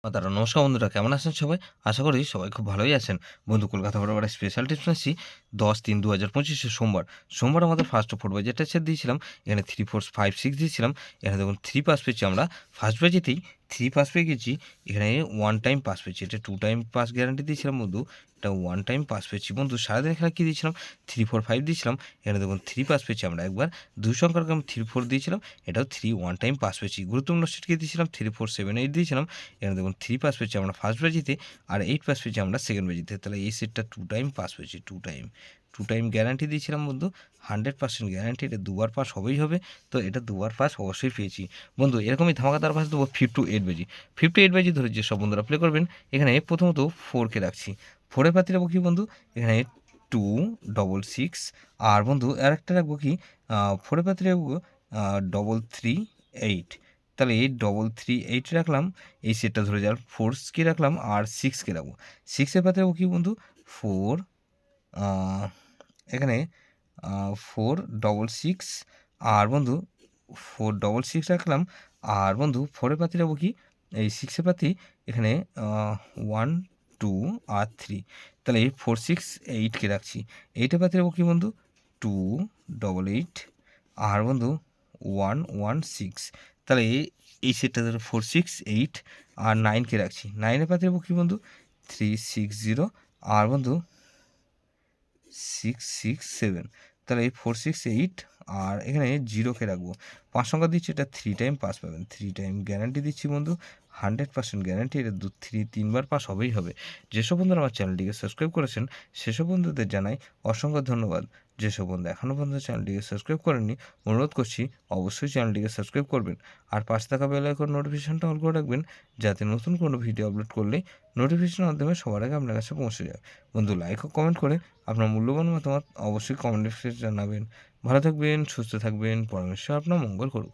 দাদা নমস্কার বন্ধুরা, কেমন আছেন সবাই? আশা করি সবাই খুব ভালোই আছেন। বন্ধু কলকাতা বরাবর স্পেশাল টিপস নিচ্ছি 10-3-2025 সোমবার আমাদের ফার্স্ট 4 বাজেটের সেট দিয়েছিলাম। এখানে 3, 4, 5, 6 দিয়েছিলাম। এখানে দেখুন 3 পাস পেয়েছি আমরা। ফার্স্ট বাজেতেই 3 পাস পেয়ে গেছি। এখানে 1 টাইম পাস পেয়েছি। এটা 2 টাইম পাস গ্যারান্টি দিয়েছিলাম বন্ধু। এটা 1 টাইম পাস পেয়েছি। বন্ধু সারাদিন এখানে কী দিয়েছিলাম? 3, 4, 5 দিয়েছিলাম। এখানে দেখুন 3 পাস পেয়েছি আমরা একবার। 2 সংখ্যার আমি 3, 4 দিয়েছিলাম। এটাও 3 1 টাইম পাস পেয়েছি। গুরুত্বপূর্ণ সেটকে দিয়েছিলাম 3, 4, 7, 8 দিয়েছিলাম। এখানে দেখুন 3 পাস পেয়েছি আমরা ফার্স্ট বাজিতে, আর 8 পাস পেয়েছি আমরা সেকেন্ড বাজিতে। তাহলে এই সেটটা 2 টাইম পাস পেয়েছি। 2 টাইম গ্যারান্টি দিয়েছিলাম বন্ধু। 100% গ্যারান্টি, এটা দুবার পাস হবেই হবে। তো এটা দুবার পাস অবশ্যই পেয়েছি বন্ধু। এরকমই ধামাকাদার পাস দেবো 5 to 8 বাজি। 5 to 8 বাজি ধরে যেসব বন্ধুরা প্লে করবেন, এখানে প্রথমত 4কে রাখছি। 4-এর পাতি রাখবো কি বন্ধু? এখানে 2 6 6। আর বন্ধু আরেকটা রাখবো কি, 4-এর পাতি রাখবো 3 3 8। তাহলে 3 3 8 রাখলাম। এই সেটটা ধরে যাওয়ার 4কে রাখলাম আর 6কে রাখবো। 6-এর পাতে রাখবো কি বন্ধু? 4 এখানে 4 6 আর বন্ধু 4 6 রাখলাম। আর বন্ধু 4-এর পাতি রাখবো কি? এই 6-এর পাতি এখানে 1 2 আর 3। তাহলে 4 6 8কে রাখছি। 8-এর পাতি রাখবো কি বন্ধু? 2 8 আর বন্ধু 1 1 6। তাহলে এই সেটটা ধরো 4 6 8 আর 9কে রাখছি। 9-এর পাতে রাখবো কি বন্ধু? 3 6 0 আর বন্ধু 6 6 7। তাহলে এই 4 6 8 আর এখানে 0কে রাখবো। 5 সংখ্যা দিচ্ছি, এটা 3 টাইম পাস পাবেন। 3 টাইম গ্যারান্টি দিচ্ছি বন্ধু। 100% গ্যারান্টি, এটা 3 বার পাস হবেই হবে। যেসব বন্ধুরা আমার চ্যানেলটিকে সাবস্ক্রাইব করেছেন, সেসব বন্ধুদের জানাই অসংখ্য ধন্যবাদ। যেসব বন্ধু এখনও পর্যন্ত চ্যানেলটিকে সাবস্ক্রাইব করেননি, অনুরোধ করছি অবশ্যই চ্যানেলটিকে সাবস্ক্রাইব করবেন। আর পাশে থাকা বেল আইকন নোটিফিকেশনটা অন করে রাখবেন, যাতে নতুন কোনো ভিডিও আপলোড করলে নোটিফিকেশনের মাধ্যমে সবার আগে আপনার কাছে পৌঁছে যায়। বন্ধু লাইক ও কমেন্ট করে আপনার মূল্যবান মতামত অবশ্যই কমেন্ট বক্সে জানাবেন। ভালো থাকবেন, সুস্থ থাকবেন, পরমেশ্বর আপনার মঙ্গল করুক।